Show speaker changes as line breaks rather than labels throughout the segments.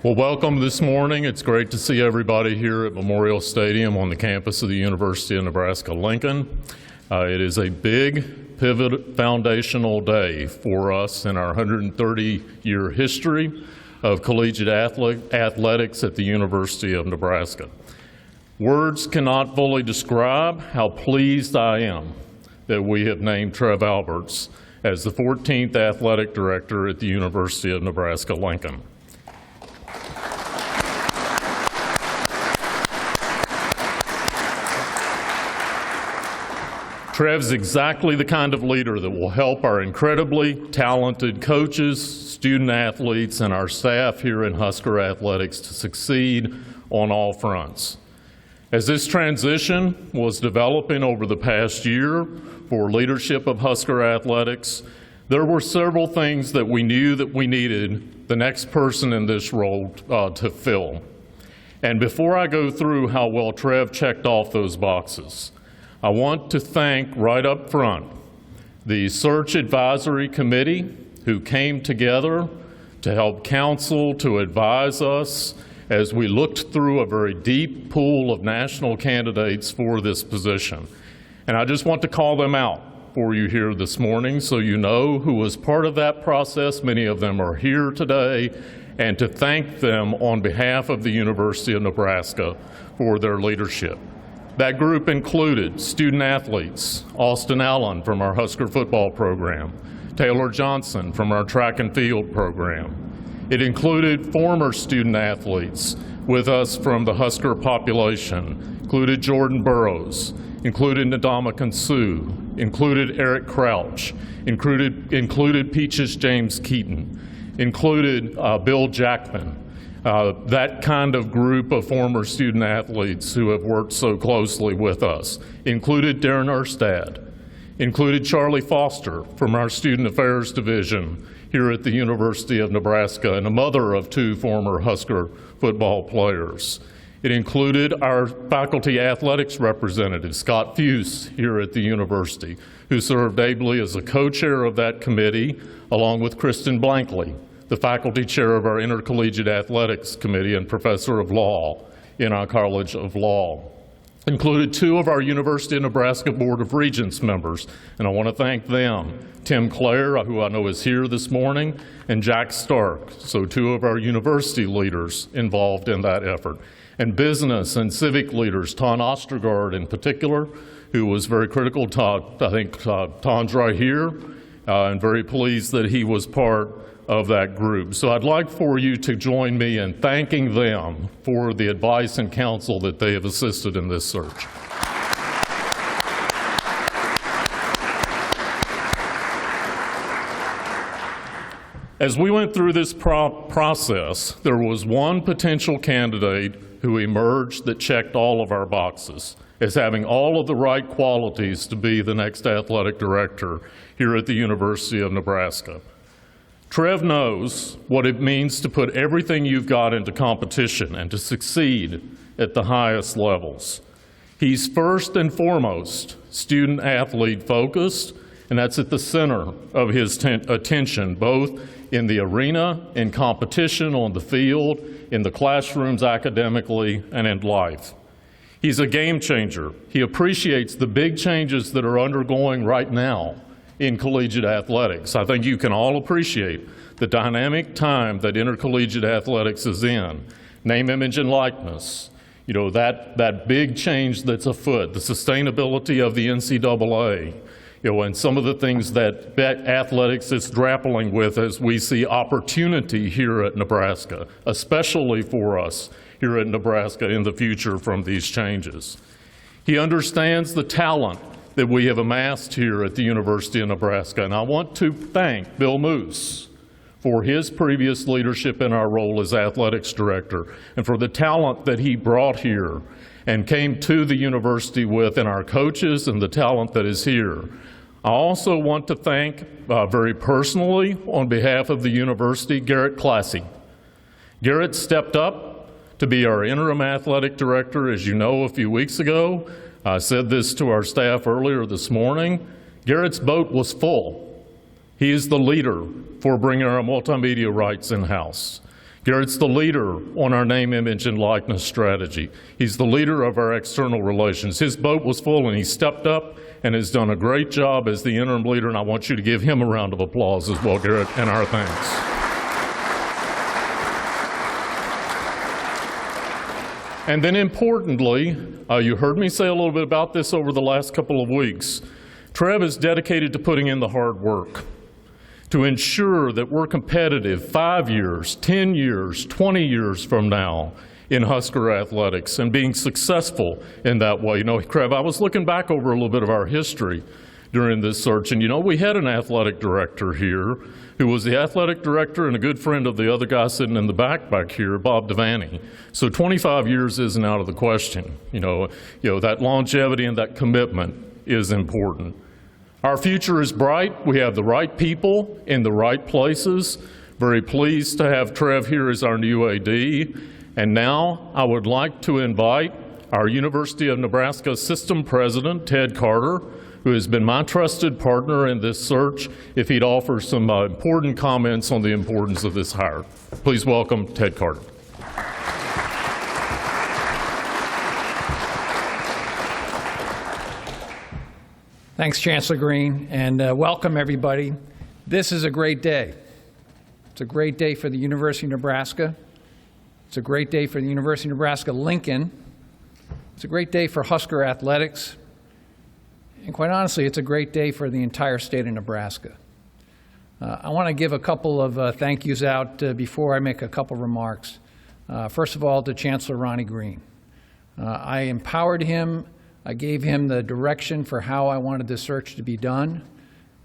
Well, welcome this morning. It's great to see everybody here at Memorial Stadium on the campus of the University of Nebraska-Lincoln. It is a big, pivot, foundational day for us in our 130-year history of collegiate athletics at the University of Nebraska. Words cannot fully describe how pleased I am that we have named Trev Alberts as the 14th athletic director at the University of Nebraska-Lincoln. Trev's exactly the kind of leader that will help our incredibly talented coaches, student athletes, and our staff here in Husker Athletics to succeed on all fronts. As this transition was developing over the past year for leadership of Husker Athletics, there were several things that we knew that we needed the next person in this role to fill. And before I go through how well Trev checked off those boxes, I want to thank right up front the Search Advisory Committee who came together to help counsel, to advise us as we looked through a very deep pool of national candidates for this position. And I just want to call them out for you here this morning so you know who was part of that process. Many of them are here today, and to thank them on behalf of the University of Nebraska for their leadership. That group included student athletes, Austin Allen from our Husker football program, Taylor Johnson from our track and field program. It included former student athletes with us from the Husker population, included Jordan Burroughs, included Ndamukong Suh, included Eric Crouch, included Peaches James Keaton, included Bill Jackman. That kind of group of former student athletes who have worked so closely with us. Included Darren Erstad, included Charlie Foster from our Student Affairs Division here at the University of Nebraska, and a mother of two former Husker football players. It included our faculty athletics representative, Scott Fuse, here at the university, who served ably as a co-chair of that committee, along with Kristen Blankley, the faculty chair of our Intercollegiate Athletics Committee and professor of law in our College of Law. Included two of our University of Nebraska Board of Regents members, and I want to thank them, Tim Clare, who I know is here this morning, and Jack Stark, so two of our university leaders involved in that effort. And business and civic leaders, Ton Ostergaard in particular, who was very critical. I think Ton's right here, and very pleased that he was part of that group. So I'd like for you to join me in thanking them for the advice and counsel that they have assisted in this search. As we went through this process, there was one potential candidate who emerged that checked all of our boxes as having all of the right qualities to be the next athletic director here at the University of Nebraska. Trev knows what it means to put everything you've got into competition and to succeed at the highest levels. He's first and foremost student-athlete focused, and that's at the center of his attention, both in the arena, in competition, on the field, in the classrooms academically, and in life. He's a game changer. He appreciates the big changes that are undergoing right now in collegiate athletics. I think you can all appreciate the dynamic time that intercollegiate athletics is in. Name, image, and likeness. You know, that big change that's afoot, the sustainability of the NCAA, and some of the things that athletics is grappling with as we see opportunity here at Nebraska, especially for us here at Nebraska in the future from these changes. He understands the talent that we have amassed here at the University of Nebraska, and I want to thank Bill Moose for his previous leadership in our role as athletics director and for the talent that he brought here and came to the university with, and our coaches and the talent that is here. I also want to thank very personally on behalf of the university, Garrett Classy. Garrett stepped up to be our interim athletic director, as you know, a few weeks ago. I said this to our staff earlier this morning. Garrett's boat was full. He is the leader for bringing our multimedia rights in-house. Garrett's the leader on our name, image, and likeness strategy. He's the leader of our external relations. His boat was full, and he stepped up and has done a great job as the interim leader, and I want you to give him a round of applause as well, Garrett, and our thanks. And then importantly, you heard me say a little bit about this over the last couple of weeks. Trev is dedicated to putting in the hard work to ensure that we're competitive 5 years, 10 years, 20 years from now in Husker athletics and being successful in that way. You know, Trev, I was looking back over a little bit of our history during this search, and you know, we had an athletic director here who was the athletic director and a good friend of the other guy sitting in the back here, Bob Devaney. So 25 years isn't out of the question. You know, that longevity and that commitment is important. Our future is bright. We have the right people in the right places. Very pleased to have Trev here as our new AD. And now I would like to invite our University of Nebraska System President, Ted Carter, who has been my trusted partner in this search, if he'd offer some important comments on the importance of this hire. Please welcome Ted Carter.
Thanks, Chancellor Green, and welcome everybody. This is a great day. It's a great day for the University of Nebraska. It's a great day for the University of Nebraska-Lincoln. It's a great day for Husker athletics. And quite honestly, it's a great day for the entire state of Nebraska. I want to give a couple of thank yous out before I make a couple remarks. First of all, to Chancellor Ronnie Green. I empowered him. I gave him the direction for how I wanted the search to be done,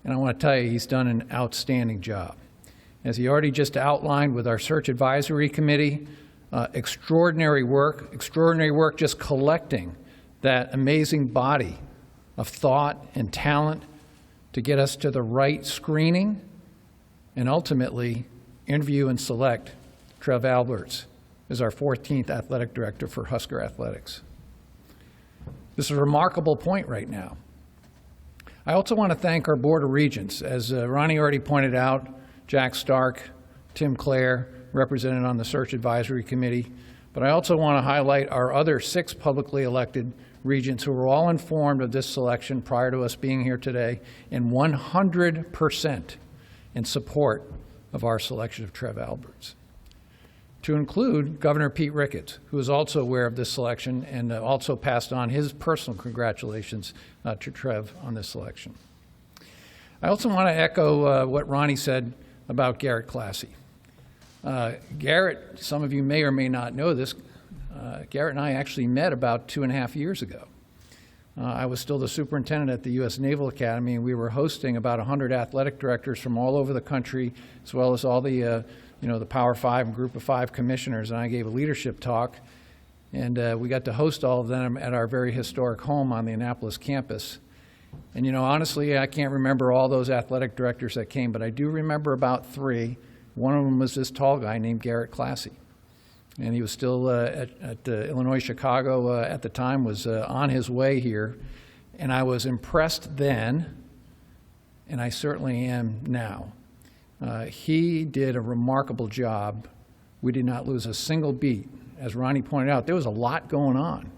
and I want to tell you, he's done an outstanding job. As he already just outlined with our Search Advisory Committee, extraordinary work just collecting that amazing body of thought and talent to get us to the right screening and ultimately interview and select Trev Alberts as our 14th athletic director for Husker Athletics. This is a remarkable point right now. I also want to thank our Board of Regents. As Ronnie already pointed out, Jack Stark, Tim Clare, represented on the Search Advisory Committee. But I also want to highlight our other 6 publicly elected regents who were all informed of this selection prior to us being here today, and 100% in support of our selection of Trev Alberts. To include Governor Pete Ricketts, who is also aware of this selection and also passed on his personal congratulations to Trev on this selection. I also want to echo what Ronnie said about Garrett Classy. Garrett, some of you may or may not know this, Garrett and I actually met about 2.5 years ago. I was still the superintendent at the U.S. Naval Academy, and we were hosting about 100 athletic directors from all over the country, as well as all the the Power 5 and Group of 5 commissioners, and I gave a leadership talk, and we got to host all of them at our very historic home on the Annapolis campus. And honestly, I can't remember all those athletic directors that came, but I do remember about 3. One of them was this tall guy named Garrett Classy, and he was still at Illinois Chicago at the time, was on his way here, and I was impressed then, and I certainly am now. He did a remarkable job. We did not lose a single beat. As Ronnie pointed out, there was a lot going on.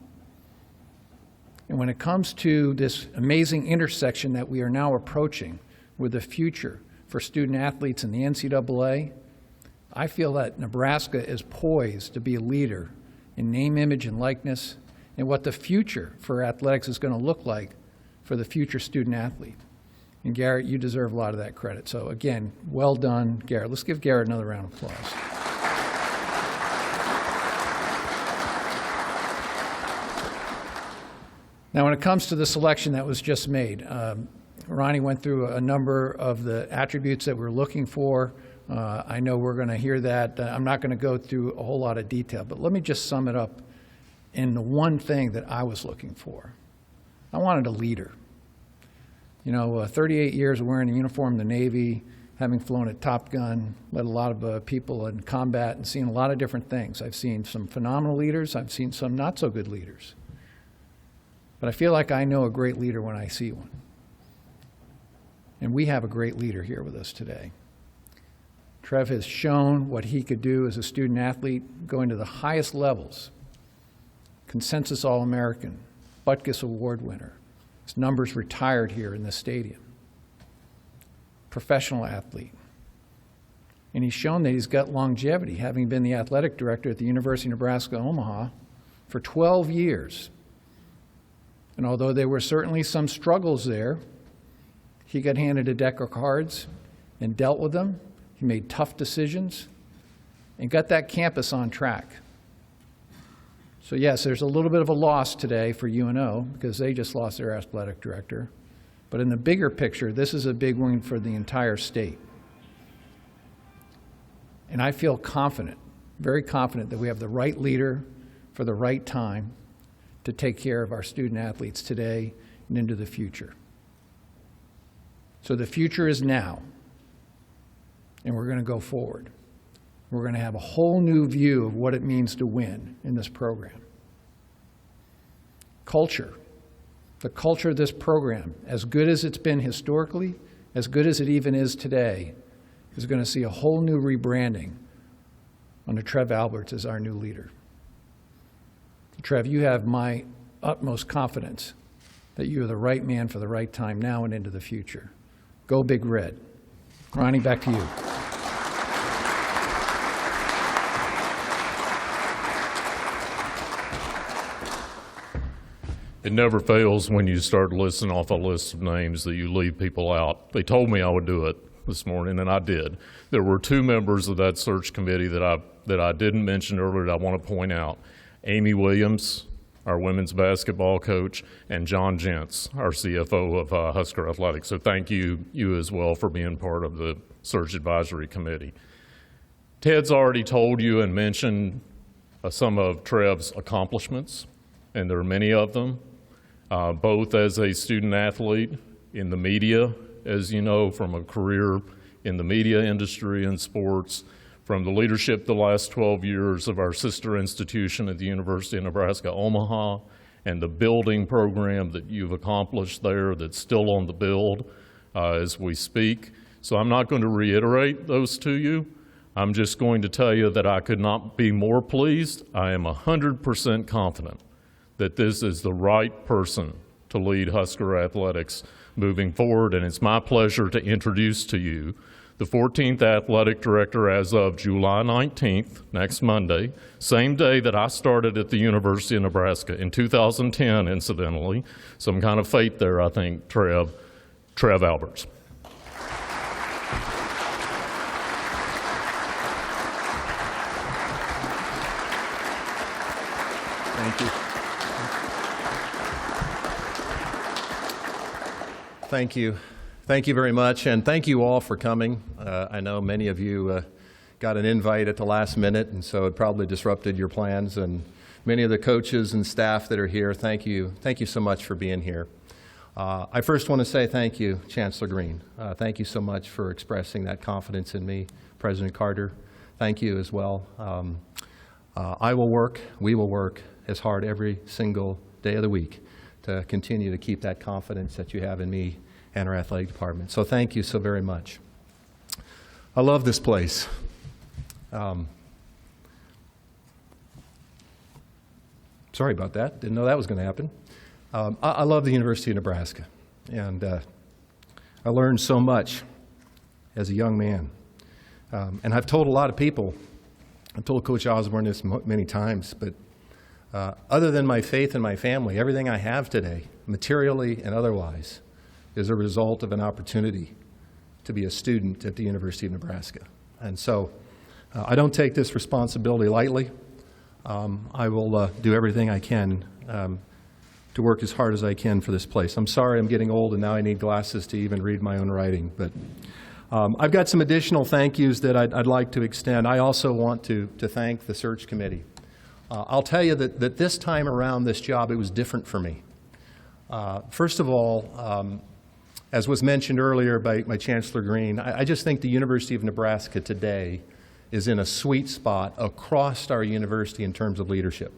And when it comes to this amazing intersection that we are now approaching with the future for student athletes in the NCAA, I feel that Nebraska is poised to be a leader in name, image, and likeness, and what the future for athletics is going to look like for the future student athlete. And Garrett, you deserve a lot of that credit. So again, well done, Garrett. Let's give Garrett another round of applause. Now, when it comes to the selection that was just made, Ronnie went through a number of the attributes that we're looking for. I know we're going to hear that. I'm not going to go through a whole lot of detail, but let me just sum it up in the one thing that I was looking for. I wanted a leader. 38 years of wearing the uniform of the Navy, having flown at Top Gun, led a lot of people in combat, and seen a lot of different things. I've seen some phenomenal leaders. I've seen some not so good leaders. But I feel like I know a great leader when I see one. And we have a great leader here with us today. Trev has shown what he could do as a student athlete, going to the highest levels. Consensus All-American, Butkus Award winner. His numbers retired here in the stadium. Professional athlete. And he's shown that he's got longevity, having been the athletic director at the University of Nebraska, Omaha for 12 years. And although there were certainly some struggles there, he got handed a deck of cards and dealt with them. He made tough decisions and got that campus on track. So yes, there's a little bit of a loss today for UNO because they just lost their athletic director. But in the bigger picture, this is a big win for the entire state. And I feel confident, very confident, that we have the right leader for the right time to take care of our student athletes today and into the future. So the future is now, and we're going to go forward. We're going to have a whole new view of what it means to win in this program. Culture. The culture of this program, as good as it's been historically, as good as it even is today, is going to see a whole new rebranding under Trev Alberts as our new leader. Trev, you have my utmost confidence that you are the right man for the right time now and into the future. Go Big Red. Ronnie, back to you.
It never fails when you start listing off a list of names that you leave people out. They told me I would do it this morning, and I did. There were two members of that search committee that I didn't mention earlier that I want to point out. Amy Williams, our women's basketball coach, and John Gentz, our CFO of Husker Athletics. So thank you as well for being part of the search advisory committee. Ted's already told you and mentioned some of Trev's accomplishments, and there are many of them, both as a student athlete, in the media, as you know, from a career in the media industry and sports, from the leadership the last 12 years of our sister institution at the University of Nebraska, Omaha, and the building program that you've accomplished there that's still on the build as we speak. So I'm not going to reiterate those to you. I'm just going to tell you that I could not be more pleased. I am 100% confident that this is the right person to lead Husker Athletics moving forward, and it's my pleasure to introduce to you the 14th athletic director as of July 19th, next Monday, same day that I started at the University of Nebraska in 2010, incidentally. Some kind of fate there, I think, Trev Alberts.
Thank you. Thank you. Thank you very much, and thank you all for coming. I know many of you got an invite at the last minute, and so it probably disrupted your plans. And many of the coaches and staff that are here, thank you. Thank you so much for being here. I first want to say thank you, Chancellor Green. Thank you so much for expressing that confidence in me. President Carter, thank you as well. We will work as hard every single day of the week to continue to keep that confidence that you have in me and our athletic department. So thank you so very much. I love this place. Sorry about that. Didn't know that was going to happen. I love the University of Nebraska, and I learned so much as a young man. And I've told a lot of people, I've told Coach Osborne this many times, but other than my faith and my family, everything I have today, materially and otherwise, is a result of an opportunity to be a student at the University of Nebraska. And so I don't take this responsibility lightly. I will do everything I can to work as hard as I can for this place. I'm sorry I'm getting old and now I need glasses to even read my own writing. But I've got some additional thank yous that I'd like to extend. I also want to thank the search committee. I'll tell you that this time around this job, it was different for me. First of all, as was mentioned earlier by Chancellor Green, I just think the University of Nebraska today is in a sweet spot across our university in terms of leadership.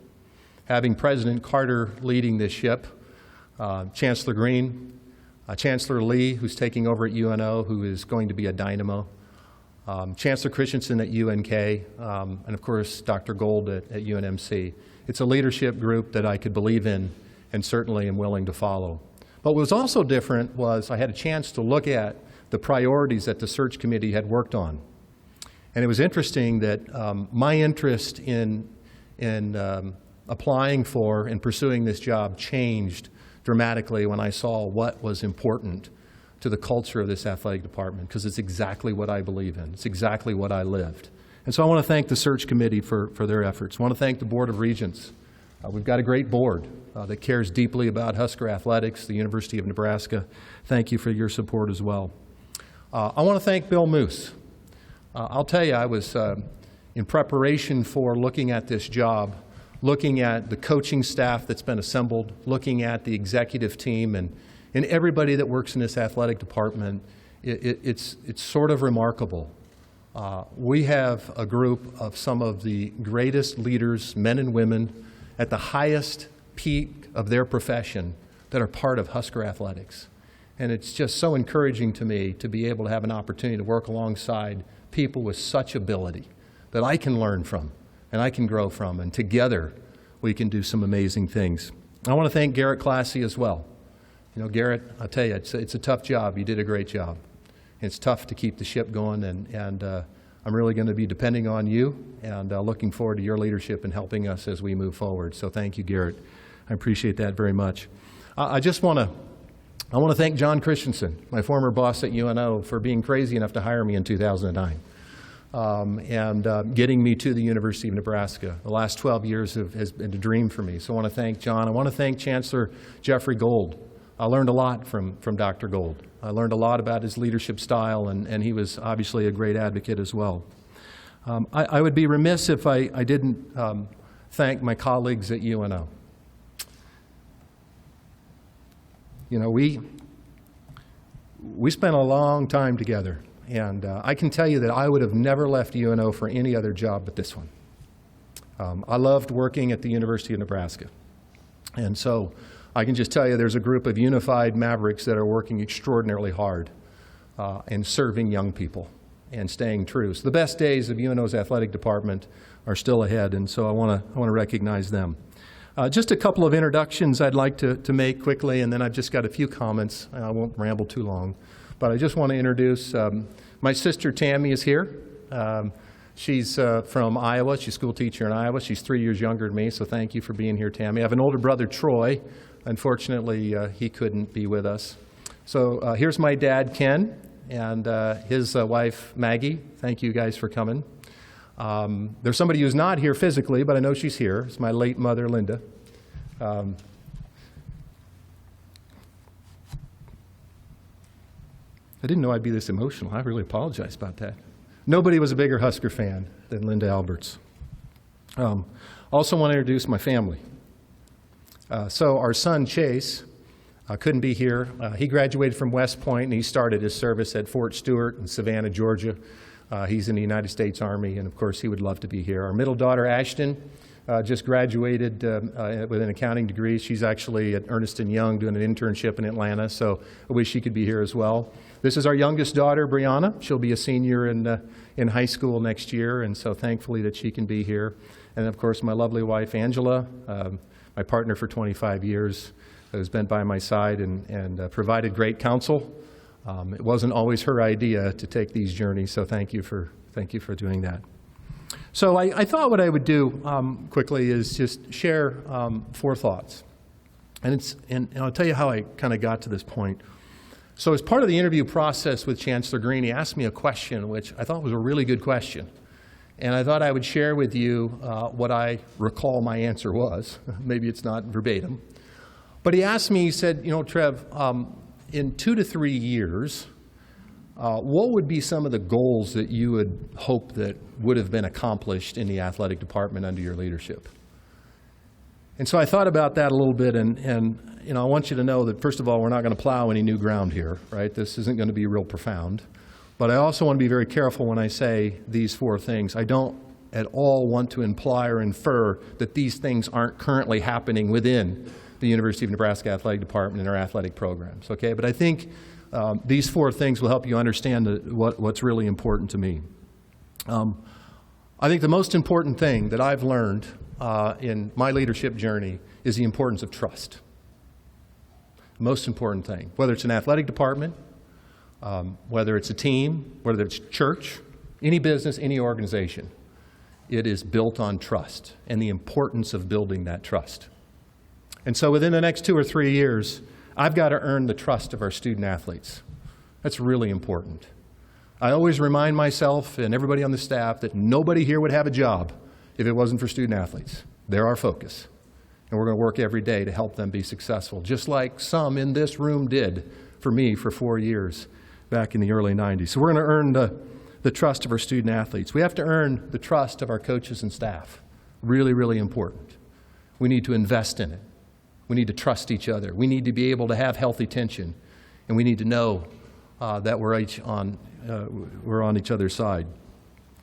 Having President Carter leading this ship, Chancellor Green, Chancellor Lee, who's taking over at UNO, who is going to be a dynamo, Chancellor Christensen at UNK, and of course Dr. Gold at UNMC. It's a leadership group that I could believe in and certainly am willing to follow. But what was also different was I had a chance to look at the priorities that the search committee had worked on. And it was interesting that my interest in applying for and pursuing this job changed dramatically when I saw what was important to the culture of this athletic department, because it's exactly what I believe in. It's exactly what I lived. And so I want to thank the search committee for their efforts. I want to thank the Board of Regents. We've got a great board that cares deeply about Husker athletics, the University of Nebraska. Thank you for your support as well. I want to thank Bill Moose. I'll tell you, I was in preparation for looking at this job, looking at the coaching staff that's been assembled, looking at the executive team and everybody that works in this athletic department. It's sort of remarkable. We have a group of some of the greatest leaders, men and women, at the highest peak of their profession that are part of Husker athletics. And it's just so encouraging to me to be able to have an opportunity to work alongside people with such ability that I can learn from and I can grow from, and together we can do some amazing things. I want to thank Garrett Classy as well. You know, Garrett, I'll tell you, it's a tough job. You did a great job. It's tough to keep the ship going, and I'm really going to be depending on you and looking forward to your leadership and helping us as we move forward. So thank you, Garrett. I appreciate that very much. I want to thank John Christensen, my former boss at UNO, for being crazy enough to hire me in 2009 and getting me to the University of Nebraska. The last 12 years has been a dream for me. So I want to thank John. I want to thank Chancellor Jeffrey Gold. I learned a lot from Dr. Gold. I learned a lot about his leadership style, and he was obviously a great advocate as well. I would be remiss if I didn't thank my colleagues at UNO. You know, we spent a long time together, and I can tell you that I would have never left UNO for any other job but this one. I loved working at the University of Nebraska, and so I can just tell you there's a group of unified mavericks that are working extraordinarily hard and serving young people and staying true. So the best days of UNO's athletic department are still ahead, and so I want to recognize them. Just a couple of introductions I'd like to make quickly, and then I've just got a few comments. I won't ramble too long, but I just want to introduce my sister Tammy is here. She's from Iowa. She's a school teacher in Iowa. She's 3 years younger than me, so thank you for being here, Tammy. I have an older brother, Troy. Unfortunately, he couldn't be with us. So here's my dad, Ken, and his wife, Maggie. Thank you guys for coming. There's somebody who's not here physically, but I know she's here. It's my late mother, Linda. I didn't know I'd be this emotional. I really apologize about that. Nobody was a bigger Husker fan than Linda Alberts. Also want to introduce my family. So our son, Chase, couldn't be here. He graduated from West Point, and he started his service at Fort Stewart in Savannah, Georgia. He's in the United States Army, and of course, he would love to be here. Our middle daughter, Ashton, just graduated with an accounting degree. She's actually at Ernst & Young doing an internship in Atlanta, so I wish she could be here as well. This is our youngest daughter, Brianna. She'll be a senior in high school next year, and so thankfully that she can be here. And of course, my lovely wife, Angela, my partner for 25 years, who's been by my side and provided great counsel. It wasn't always her idea to take these journeys, so thank you for doing that. So I thought what I would do quickly is just share 4 thoughts, and I'll tell you how I kind of got to this point. So as part of the interview process with Chancellor Green, he asked me a question which I thought was a really good question, and I thought I would share with you what I recall my answer was. Maybe it's not verbatim, but he asked me. He said, "You know, Trev, in 2 to 3 years, what would be some of the goals that you would hope that would have been accomplished in the athletic department under your leadership?" And so I thought about that a little bit, and you know, I want you to know that, first of all, we're not going to plow any new ground here, right? This isn't going to be real profound. But I also want to be very careful when I say these 4 things. I don't at all want to imply or infer that these things aren't currently happening within the University of Nebraska Athletic Department and our athletic programs, okay? But I think these 4 things will help you understand what's really important to me. I think the most important thing that I've learned in my leadership journey is the importance of trust. Most important thing, whether it's an athletic department, whether it's a team, whether it's church, any business, any organization, it is built on trust and the importance of building that trust. And so within the next 2 or 3 years, I've got to earn the trust of our student athletes. That's really important. I always remind myself and everybody on the staff that nobody here would have a job if it wasn't for student athletes. They're our focus. And we're going to work every day to help them be successful, just like some in this room did for me for 4 years back in the early 90s. So we're going to earn the trust of our student athletes. We have to earn the trust of our coaches and staff. Really, really important. We need to invest in it. We need to trust each other. We need to be able to have healthy tension. And we need to know that we're on each other's side.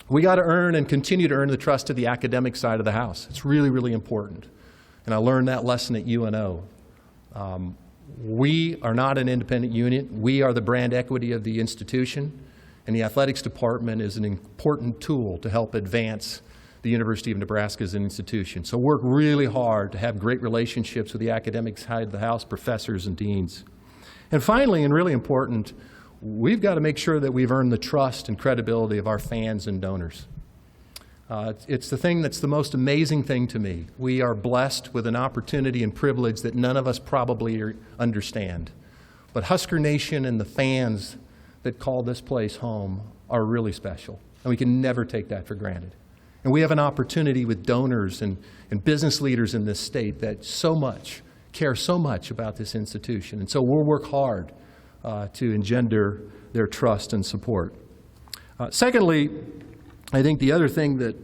We got to earn and continue to earn the trust of the academic side of the house. It's really, really important. And I learned that lesson at UNO. We are not an independent unit. We are the brand equity of the institution. And the athletics department is an important tool to help advance the University of Nebraska as an institution. So work really hard to have great relationships with the academic side of the house, professors and deans. And finally, and really important, we've got to make sure that we've earned the trust and credibility of our fans and donors. It's the thing that's the most amazing thing to me. We are blessed with an opportunity and privilege that none of us probably understand. But Husker Nation and the fans that call this place home are really special, and we can never take that for granted. And we have an opportunity with donors and business leaders in this state that care so much about this institution. And so we'll work hard to engender their trust and support. Secondly, I think the other thing that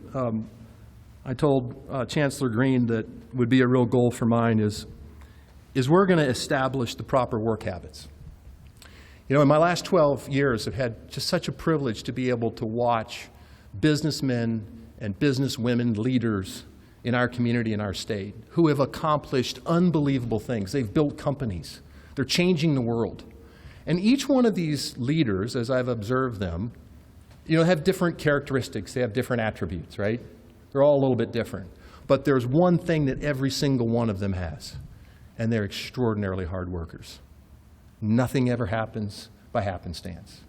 I told Chancellor Green that would be a real goal for mine is we're going to establish the proper work habits. You know, in my last 12 years, I've had just such a privilege to be able to watch businessmen and businesswomen, leaders in our community, in our state, who have accomplished unbelievable things. They've built companies. They're changing the world. And each one of these leaders, as I've observed them, you know, have different characteristics. They have different attributes, right? They're all a little bit different. But there's one thing that every single one of them has, and they're extraordinarily hard workers. Nothing ever happens by happenstance.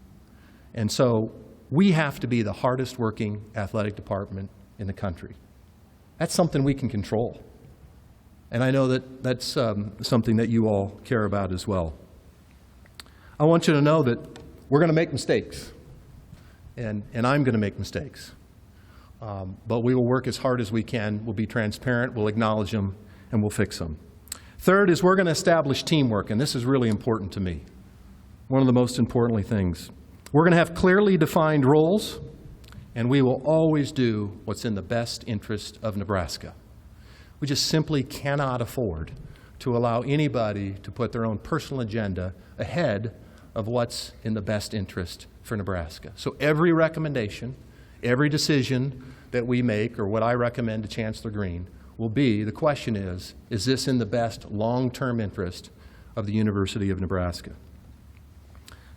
And so we have to be the hardest working athletic department in the country. That's something we can control. And I know that that's something that you all care about as well. I want you to know that we're going to make mistakes. And I'm going to make mistakes. But we will work as hard as we can. We'll be transparent. We'll acknowledge them, and we'll fix them. Third is we're going to establish teamwork, and this is really important to me. One of the most importantly things. We're going to have clearly defined roles, and we will always do what's in the best interest of Nebraska. We just simply cannot afford to allow anybody to put their own personal agenda ahead of what's in the best interest for Nebraska. So every recommendation, every decision that we make, or what I recommend to Chancellor Green, will be, the question is this in the best long-term interest of the University of Nebraska?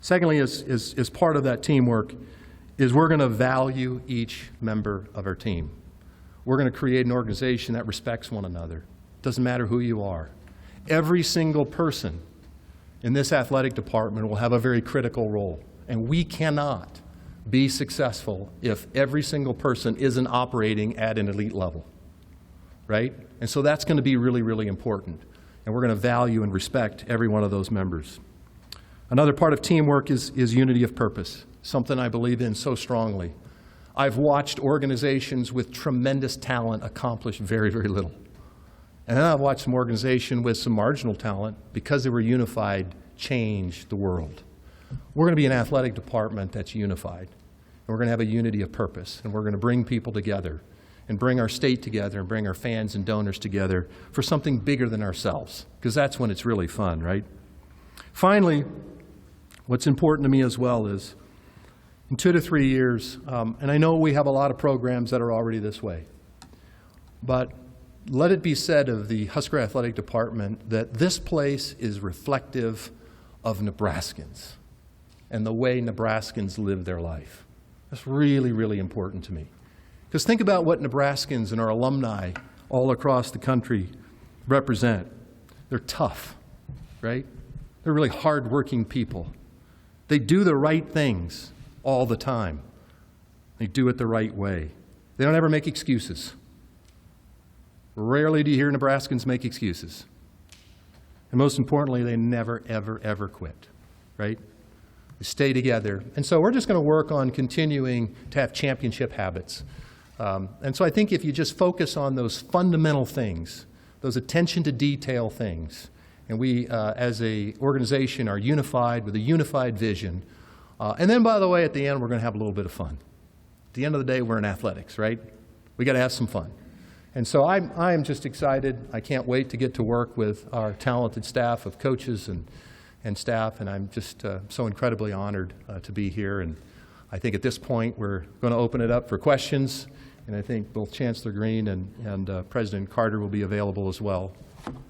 Secondly, as part of that teamwork, is we're going to value each member of our team. We're going to create an organization that respects one another. Doesn't matter who you are. Every single person in this athletic department will have a very critical role. And we cannot be successful if every single person isn't operating at an elite level, right? And so that's going to be really, really important. And we're going to value and respect every one of those members. Another part of teamwork is unity of purpose, something I believe in so strongly. I've watched organizations with tremendous talent accomplish very, very little. And then I've watched some organization with some marginal talent, because they were unified, change the world. We're going to be an athletic department that's unified. And we're going to have a unity of purpose. And we're going to bring people together and bring our state together and bring our fans and donors together for something bigger than ourselves, because that's when it's really fun, right? Finally, what's important to me as well is in 2 to 3 years, and I know we have a lot of programs that are already this way, but let it be said of the Husker Athletic Department that this place is reflective of Nebraskans and the way Nebraskans live their life. That's really, really important to me. Because think about what Nebraskans and our alumni all across the country represent. They're tough, right? They're really hardworking people. They do the right things all the time. They do it the right way. They don't ever make excuses. Rarely do you hear Nebraskans make excuses. And most importantly, they never, ever, ever quit, right? They stay together. And so we're just going to work on continuing to have championship habits. And so I think if you just focus on those fundamental things, those attention to detail things, and we as an organization are unified with a unified vision, and then by the way, at the end, we're going to have a little bit of fun. At the end of the day, we're in athletics, right? We got to have some fun. And so I am just excited. I can't wait to get to work with our talented staff of coaches and staff, and I'm just so incredibly honored to be here. And I think at this point we're going to open it up for questions, and I think both Chancellor Green and President Carter will be available as well.
Media,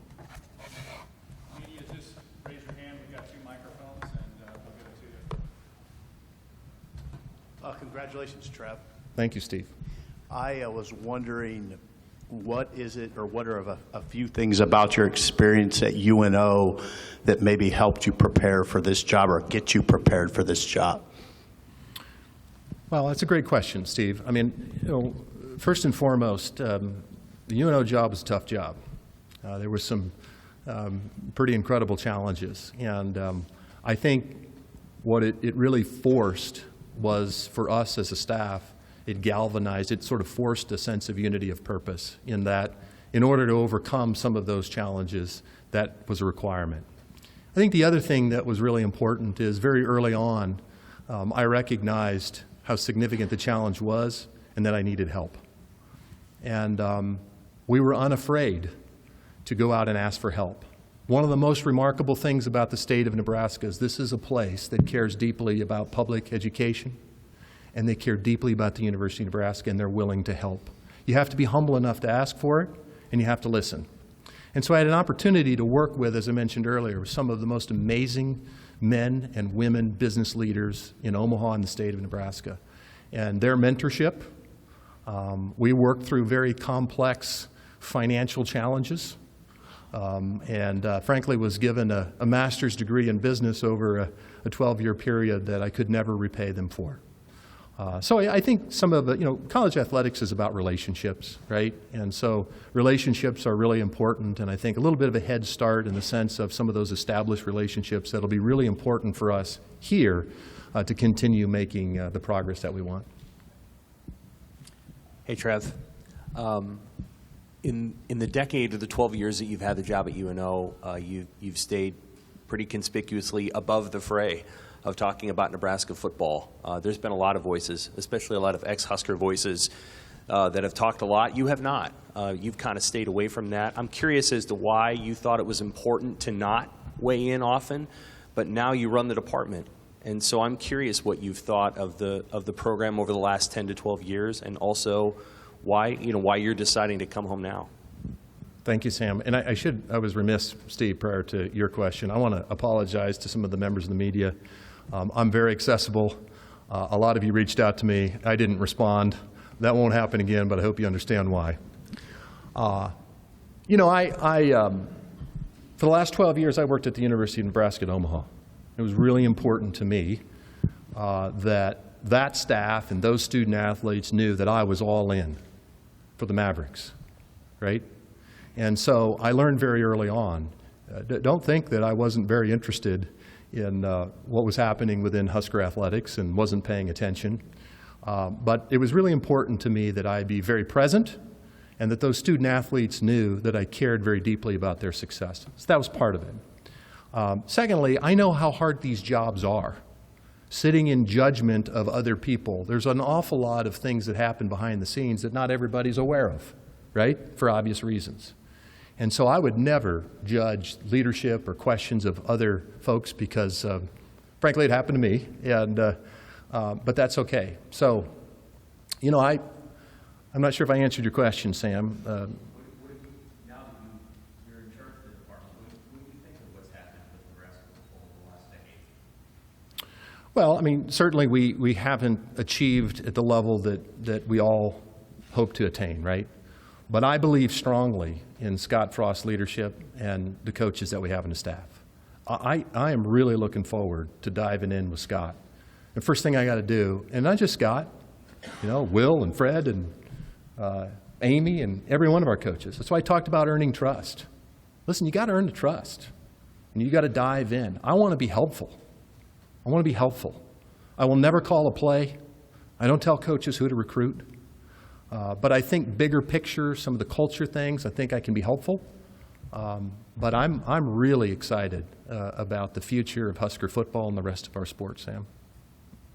just raise your hand. We've got 2 microphones, and we'll give it to you.
Congratulations, Trev.
Thank you, Steve.
I was wondering, what is it, or what are a few things about your experience at UNO that maybe helped you prepare for this job or get you prepared for this job?
Well, that's a great question, Steve. I mean, first and foremost, the UNO job was a tough job. There were some pretty incredible challenges, and I think what it really forced was for us as a staff, it galvanized, it sort of forced a sense of unity of purpose in that in order to overcome some of those challenges, that was a requirement. I think the other thing that was really important is very early on, I recognized how significant the challenge was and that I needed help. And we were unafraid to go out and ask for help. One of the most remarkable things about the state of Nebraska is this is a place that cares deeply about public education, and they care deeply about the University of Nebraska, and they're willing to help. You have to be humble enough to ask for it, and you have to listen. And so I had an opportunity to work with, as I mentioned earlier, some of the most amazing men and women business leaders in Omaha and the state of Nebraska. And their mentorship, we worked through very complex financial challenges, and frankly was given a master's degree in business over a 12-year period that I could never repay them for. So I think some of the, college athletics is about relationships, right? And so relationships are really important, and I think a little bit of a head start in the sense of some of those established relationships that'll be really important for us here to continue making the progress that we want.
Hey, Trev. In the decade of the 12 years that you've had the job at UNO, you've stayed pretty conspicuously above the fray of talking about Nebraska football. There's been a lot of voices, especially a lot of ex-Husker voices that have talked a lot. You have not. You've kind of stayed away from that. I'm curious as to why you thought it was important to not weigh in often, but now you run the department. And so I'm curious what you've thought of the program over the last 10 to 12 years, and also why you're deciding to come home now.
Thank you, Sam. And I was remiss, Steve, prior to your question. I want to apologize to some of the members of the media. I'm very accessible. A lot of you reached out to me. I didn't respond. That won't happen again, but I hope you understand why. For the last 12 years, I worked at the University of Nebraska at Omaha. It was really important to me that staff and those student athletes knew that I was all in for the Mavericks, right? And so I learned very early on, don't think that I wasn't very interested in what was happening within Husker athletics and wasn't paying attention. But it was really important to me that I be very present and that those student athletes knew that I cared very deeply about their success. So that was part of it. Secondly, I know how hard these jobs are. Sitting in judgment of other people. There's an awful lot of things that happen behind the scenes that not everybody's aware of, right? For obvious reasons. And so I would never judge leadership or questions of other folks because, frankly, it happened to me, and but that's okay. So, I'm not sure if I answered your question, Sam.
Now that you're in charge of the department, what do you think of what's happened with Nebraska football in the last decade?
Well, I mean, certainly we haven't achieved at the level that we all hope to attain, right? But I believe strongly in Scott Frost's leadership and the coaches that we have in the staff. I am really looking forward to diving in with Scott. The first thing I got to do, and not just Scott, you know, Will and Fred and Amy and every one of our coaches. That's why I talked about earning trust. Listen, you got to earn the trust, and you got to dive in. I want to be helpful. I want to be helpful. I will never call a play. I don't tell coaches who to recruit. But I think bigger picture, some of the culture things, I think I can be helpful. But I'm really excited about the future of Husker football and the rest of our sports, Sam.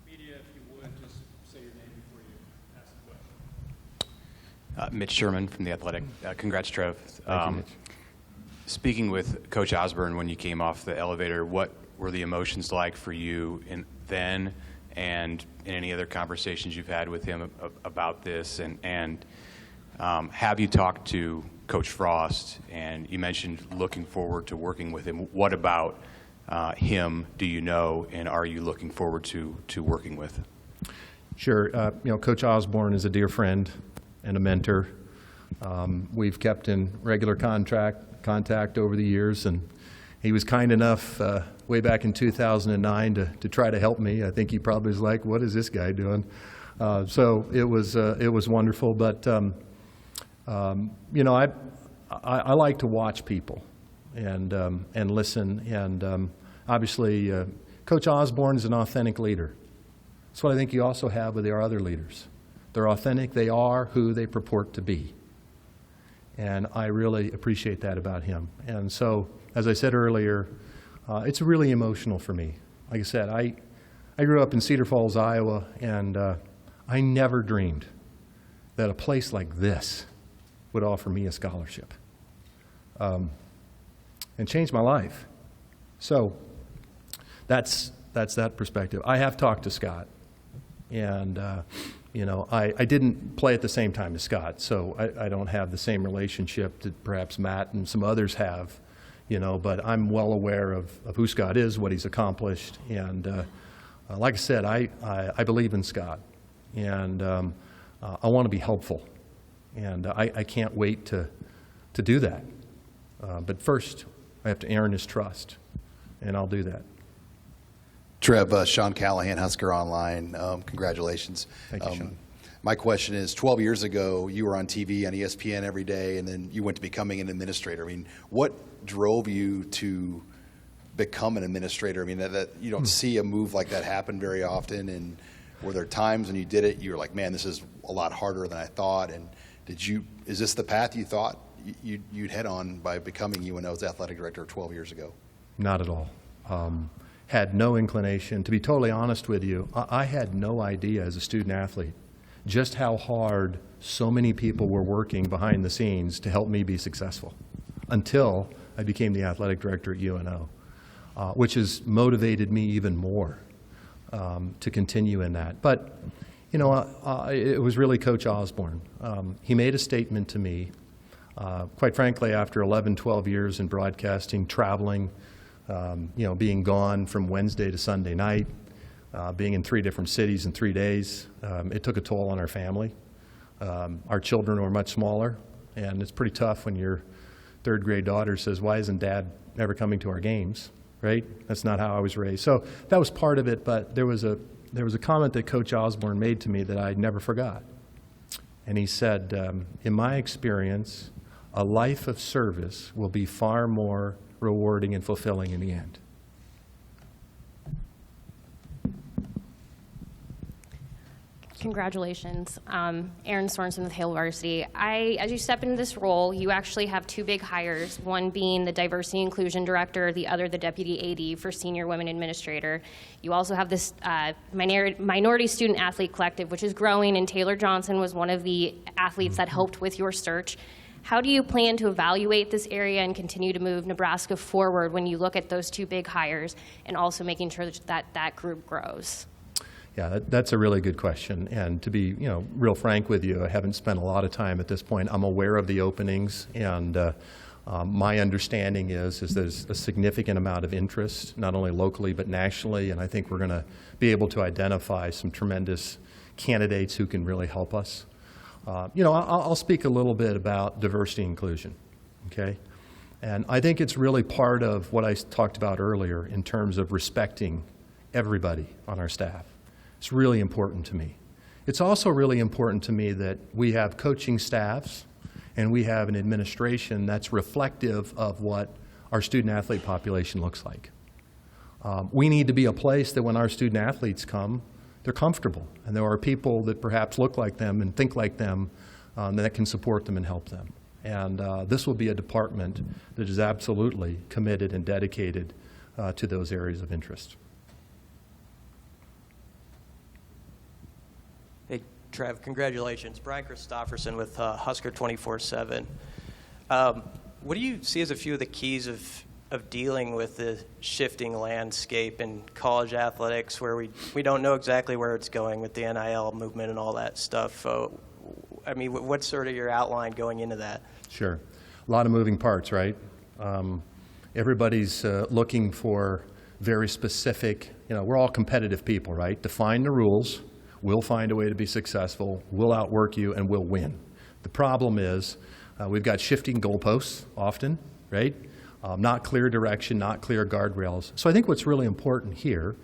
Media, if you would, just say your name before you ask the question.
Mitch Sherman from The Athletic. Congrats, Trev.
Thank you, Mitch.
Speaking with Coach Osborne when you came off the elevator, what were the emotions like for you then and in any other conversations you've had with him about this? And have you talked to Coach Frost? And you mentioned looking forward to working with him. What about him do you know, and are you looking forward to working with?
Sure. You know, Coach Osborne is a dear friend and a mentor. We've kept in regular contact over the years, and he was kind enough way back in 2009 to try to help me. I think he probably was like, "What is this guy doing?" So it was wonderful. But you know, I like to watch people and listen. And obviously, Coach Osborne is an authentic leader. That's what I think you also have with our other leaders. They're authentic. They are who they purport to be. And I really appreciate that about him. And so, as I said earlier, it's really emotional for me. Like I said, I grew up in Cedar Falls, Iowa, and I never dreamed that a place like this would offer me a scholarship and change my life. So that's that perspective. I have talked to Scott, and you know, I didn't play at the same time as Scott, so I don't have the same relationship that perhaps Matt and some others have, you know, but I'm well aware of who Scott is, what he's accomplished, and like I said, I believe in Scott, and I want to be helpful, and I can't wait to do that. But first, I have to earn his trust, and I'll do that.
Trev, Sean Callahan, Husker Online. Congratulations.
Thank you, Sean.
My question is, 12 years ago, you were on TV on ESPN every day, and then you went to becoming an administrator. I mean, what drove you to become an administrator? I mean, that you don't see a move like that happen very often, and were there times when you did it, you were like, man, this is a lot harder than I thought, and is this the path you thought you'd head on by becoming UNO's athletic director 12 years ago?
Not at all. Had no inclination. To be totally honest with you, I had no idea as a student athlete just how hard so many people were working behind the scenes to help me be successful until I became the athletic director at UNO, which has motivated me even more to continue in that. But, you know, it was really Coach Osborne. He made a statement to me, quite frankly, after 11, 12 years in broadcasting, traveling, you know, being gone from Wednesday to Sunday night, being in 3 different cities in 3 days. It took a toll on our family. Our children were much smaller, and it's pretty tough when your 3rd grade daughter says, "Why isn't Dad ever coming to our games?" Right? That's not how I was raised. So that was part of it, but there was a comment that Coach Osborne made to me that I never forgot. And he said, in my experience, a life of service will be far more rewarding and fulfilling in the end.
Congratulations. Erin Sorensen with HOL Varsity. As you step into this role, you actually have 2 big hires, one being the Diversity Inclusion Director, the other the Deputy AD for Senior Women Administrator. You also have this Minority Student Athlete Collective, which is growing, and Taylor Johnson was one of the athletes that helped with your search. How do you plan to evaluate this area and continue to move Nebraska forward when you look at those 2 big hires and also making sure that that group grows?
Yeah, that's a really good question. And to be, you know, real frank with you, I haven't spent a lot of time at this point. I'm aware of the openings, and My understanding is there's a significant amount of interest, not only locally but nationally, and I think we're going to be able to identify some tremendous candidates who can really help us. I'll speak a little bit about diversity and inclusion, okay? And I think it's really part of what I talked about earlier in terms of respecting everybody on our staff. It's really important to me. It's also really important to me that we have coaching staffs and we have an administration that's reflective of what our student-athlete population looks like. We need to be a place that when our student-athletes come, they're comfortable, and there are people that perhaps look like them and think like them that can support them and help them. And this will be a department that is absolutely committed and dedicated to those areas of interest.
Hey, Trev, congratulations. Brian Christofferson with Husker 24/7. What do you see as a few of the keys of dealing with the shifting landscape in college athletics where we don't know exactly where it's going with the NIL movement and all that stuff? I mean, what's sort of your outline going into that?
Sure. A lot of moving parts, right? Everybody's looking for very specific, we're all competitive people, right? Define the rules. We'll find a way to be successful. We'll outwork you and we'll win. The problem is we've got shifting goalposts often, right? Not clear direction, not clear guardrails. So I think what's really important here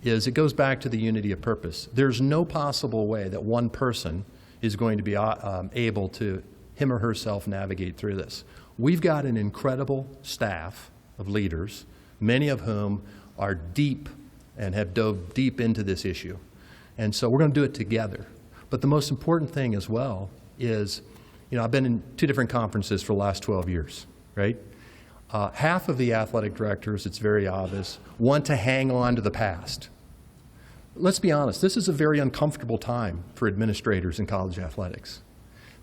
is it goes back to the unity of purpose. There's no possible way that one person is going to be able to him or herself navigate through this. We've got an incredible staff of leaders, many of whom are deep and have dove deep into this issue. And so we're going to do it together. But the most important thing as well is, I've been in 2 different conferences for the last 12 years, right? Half of the athletic directors, it's very obvious, want to hang on to the past. Let's be honest, this is a very uncomfortable time for administrators in college athletics.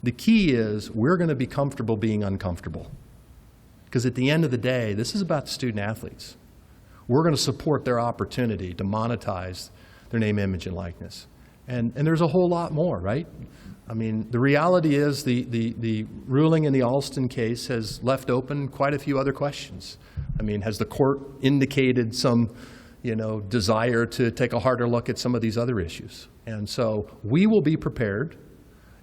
The key is we're going to be comfortable being uncomfortable. Because at the end of the day, this is about the student athletes. We're going to support their opportunity to monetize their name, image, and likeness. And there's a whole lot more, right? I mean, the reality is the ruling in the Alston case has left open quite a few other questions. I mean, has the court indicated some, desire to take a harder look at some of these other issues? And so we will be prepared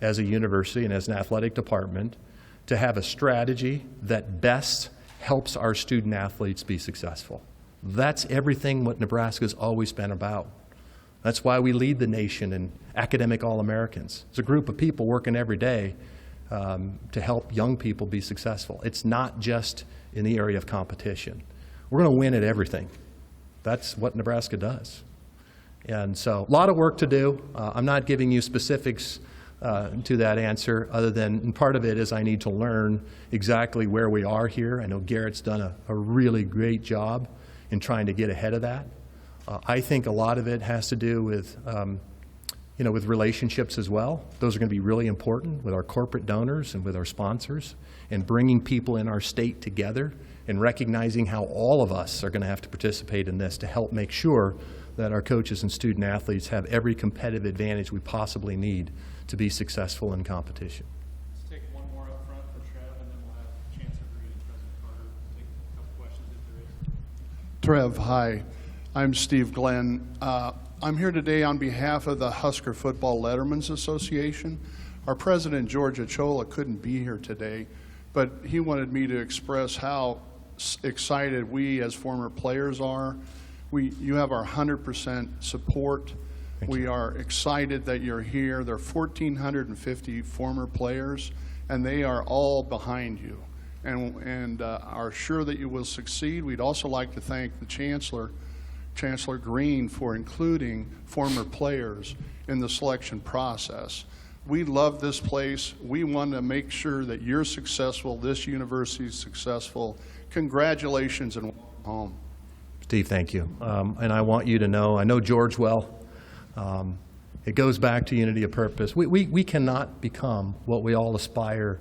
as a university and as an athletic department to have a strategy that best helps our student athletes be successful. That's everything what Nebraska's always been about. That's why we lead the nation in academic All-Americans. It's a group of people working every day to help young people be successful. It's not just in the area of competition. We're going to win at everything. That's what Nebraska does. And so a lot of work to do. I'm not giving you specifics to that answer other than, and part of it is I need to learn exactly where we are here. I know Garrett's done a really great job in trying to get ahead of that. I think a lot of it has to do with, with relationships as well. Those are going to be really important with our corporate donors and with our sponsors, and bringing people in our state together and recognizing how all of us are going to have to participate in this to help make sure that our coaches and student athletes have every competitive advantage we possibly need to be successful in competition.
Let's take one more up front for Trev, and then we'll have Chancellor Green and President Carter take a couple questions if there is.
Trev, hi. I'm Steve Glenn. I'm here today on behalf of the Husker Football Letterman's Association. Our president, George Achola, couldn't be here today, but he wanted me to express how excited we as former players are. You have our 100% support. We are excited that you're here. There are 1,450 former players, and they are all behind you and are sure that you will succeed. We'd also like to thank the Chancellor Green, for including former players in the selection process. We love this place. We want to make sure that you're successful, this university is successful. Congratulations and welcome home.
Steve, thank you. And I want you to know, I know George well. It goes back to unity of purpose. We cannot become what we all aspire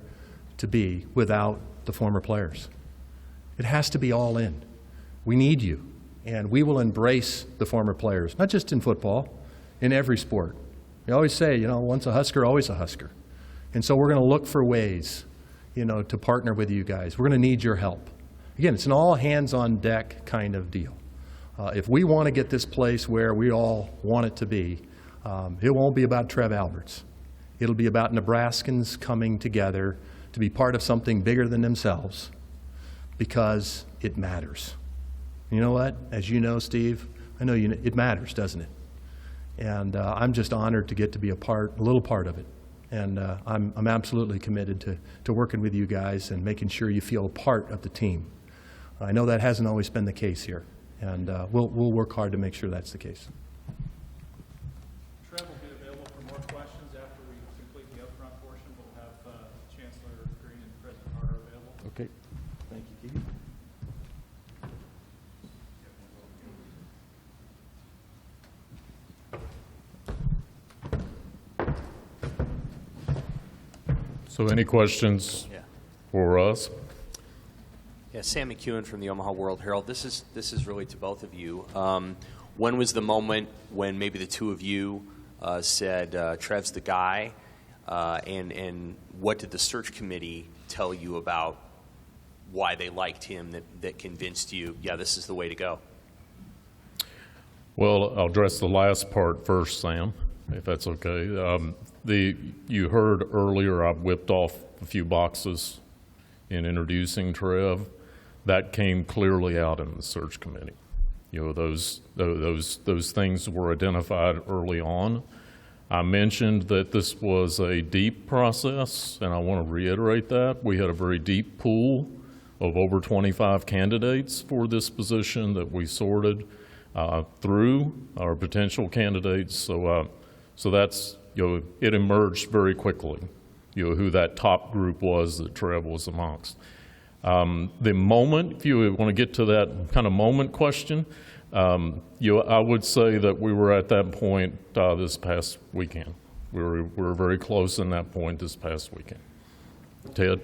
to be without the former players. It has to be all in. We need you. And we will embrace the former players, not just in football, in every sport. We always say, once a Husker, always a Husker. And so we're going to look for ways to partner with you guys. We're going to need your help. Again, it's an all-hands-on-deck kind of deal. If we want to get this place where we all want it to be, it won't be about Trev Alberts. It'll be about Nebraskans coming together to be part of something bigger than themselves because it matters. You know what? As you know, Steve, I know you know, it matters, doesn't it? And I'm just honored to get to be a little part of it. And I'm absolutely committed to working with you guys and making sure you feel a part of the team. I know that hasn't always been the case here, and we'll work hard to make sure that's the case.
Trev will be available for more questions after we complete the upfront portion. We'll have Chancellor Green and President Carter available.
Okay. Thank you, Keith.
So any questions for us?
Yeah, Sam McEwen from the Omaha World Herald. This is really to both of you. When was the moment when maybe the two of you said Trev's the guy, and what did the search committee tell you about why they liked him that convinced you, yeah, this is the way to go?
Well, I'll address the last part first, Sam, if that's okay. You heard earlier I whipped off a few boxes in introducing Trev. That came clearly out in the search committee. Those things were identified early on. I mentioned that this was a deep process, and I want to reiterate that. We had a very deep pool of over 25 candidates for this position that we sorted through our potential candidates. So that's, it emerged very quickly, who that top group was that Trev was amongst. The moment, if you want to get to that kind of moment question, I would say that we were at that point this past weekend. We were very close in that point this past weekend. Ted?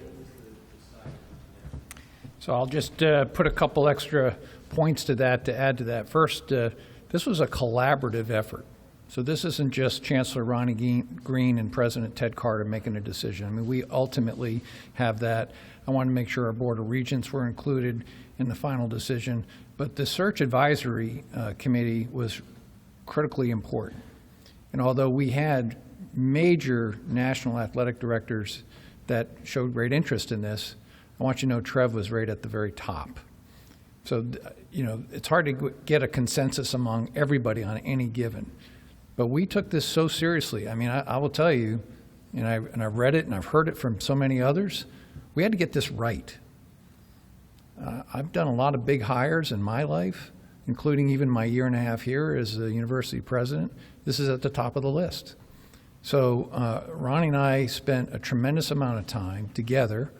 So I'll just put a couple extra points to that to add to that. First, this was a collaborative effort. So this isn't just Chancellor Ronnie Green and President Ted Carter making a decision. I mean, we ultimately have that. I want to make sure our Board of Regents were included in the final decision. But the Search Advisory Committee was critically important. And although we had major national athletic directors that showed great interest in this, I want you to know Trev was right at the very top. So, it's hard to get a consensus among everybody on any given. But we took this so seriously. I mean, I will tell you, and I've read it and I've heard it from so many others, we had to get this right. I've done a lot of big hires in my life, including even my year and a half here as the university president. This is at the top of the list. So Ronnie and I spent a tremendous amount of time together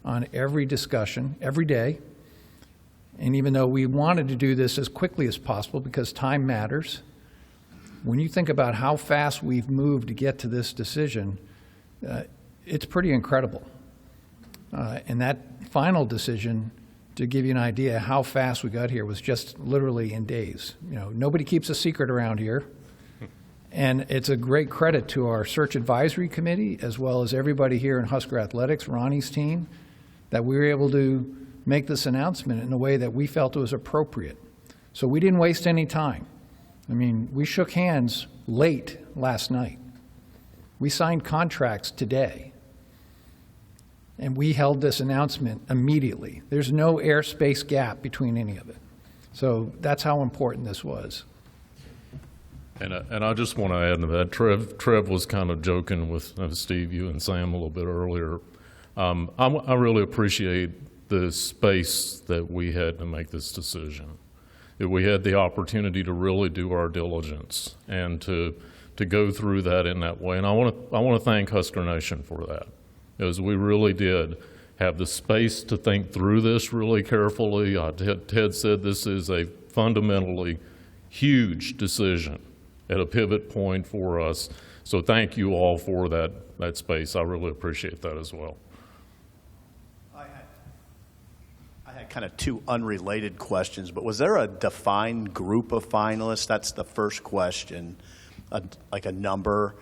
on every discussion, every day. And even though we wanted to do this as quickly as possible because time matters, when you think about how fast we've moved to get to this decision, it's pretty incredible. And that final decision, to give you an idea how fast we got here, was just literally in days. Nobody keeps a secret around here. And it's a great credit to our Search Advisory Committee, as well as everybody here in Husker Athletics, Ronnie's team, that we were able to make this announcement in a way that we felt it was appropriate. So we didn't waste any time. I mean, we shook hands late last night. We signed contracts today. And we held this announcement immediately. There's no airspace gap between any of it. So that's how important this was.
And I just want to add to that. Trev was kind of joking with Steve, you and Sam a little bit earlier. I really appreciate the space that we had to make this decision. That we had the opportunity to really do our diligence and to go through that in that way. And I want to thank Husker Nation for that, because we really did have the space to think through this really carefully. Ted said this is a fundamentally huge decision at a pivot point for us. So thank you all for that space. I really appreciate that as well.
I had kind of two unrelated questions, but was there a defined group of finalists? That's the first question, like a number.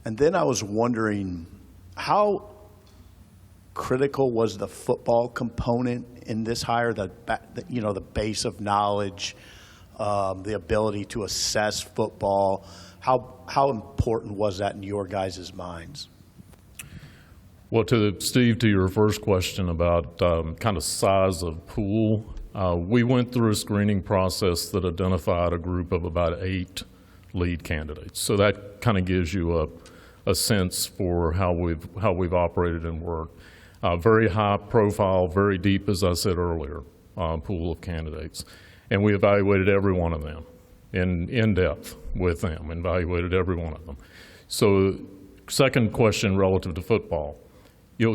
And then I was wondering, how critical was the football component in this hire, the base of knowledge, the ability to assess football? How important was that in your guys' minds?
Well, Steve, to your first question about kind of size of pool, we went through a screening process that identified a group of about 8 lead candidates. So that kind of gives you a sense for how we've operated and worked. Very high profile, very deep, as I said earlier, pool of candidates. And we evaluated every one of them in depth with them, evaluated every one of them. So second question relative to football.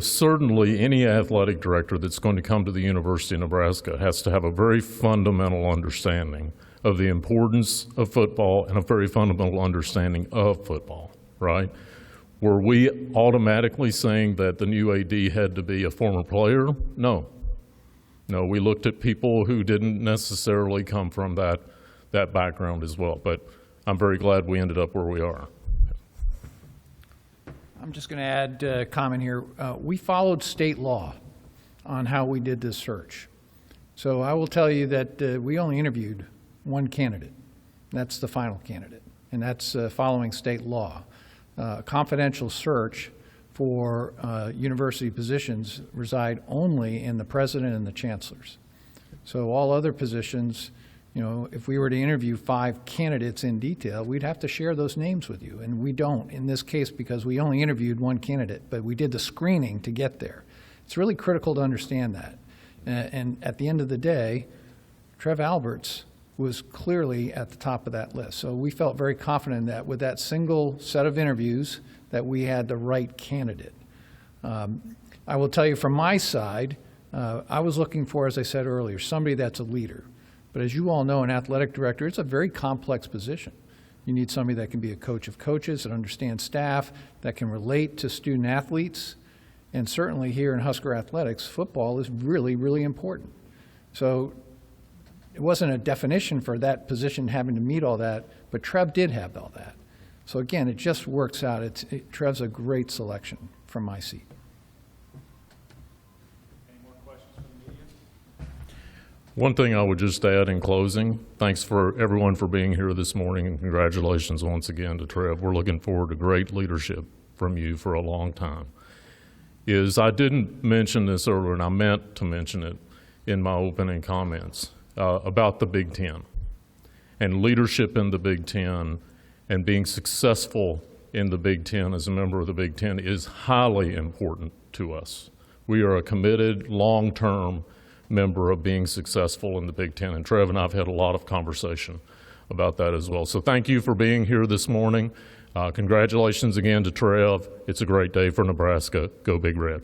Certainly any athletic director that's going to come to the University of Nebraska has to have a very fundamental understanding of the importance of football and a very fundamental understanding of football, right? Were we automatically saying that the new AD had to be a former player? No. No, we looked at people who didn't necessarily come from that background as well, but I'm very glad we ended up where we are.
I'm just going to add a comment here. We followed state law on how we did this search. So I will tell you that we only interviewed one candidate. That's the final candidate, and that's following state law. Confidential search for university positions reside only in the president and the chancellors. So all other positions, if we were to interview 5 candidates in detail, we'd have to share those names with you, and we don't in this case because we only interviewed one candidate, but we did the screening to get there. It's really critical to understand that. And at the end of the day, Trev Alberts was clearly at the top of that list. So we felt very confident that with that single set of interviews that we had the right candidate. I will tell you from my side, I was looking for, as I said earlier, somebody that's a leader. But as you all know, an athletic director, it's a very complex position. You need somebody that can be a coach of coaches, that understands staff, that can relate to student athletes. And certainly here in Husker Athletics, football is really, really important. So it wasn't a definition for that position having to meet all that, but Trev did have all that. So again, it just works out. Trev's a great selection from my seat.
One thing I would just add in closing, thanks for everyone for being here this morning, and congratulations once again to Trev. We're looking forward to great leadership from you for a long time. I didn't mention this earlier, and I meant to mention it in my opening comments about the Big Ten and leadership in the Big Ten and being successful in the Big Ten as a member of the Big Ten is highly important to us. We are a committed, long-term member of being successful in the Big Ten, and Trev and I have had a lot of conversation about that as well. So thank you for being here this morning. Congratulations again to Trev. It's a great day for Nebraska. Go Big Red.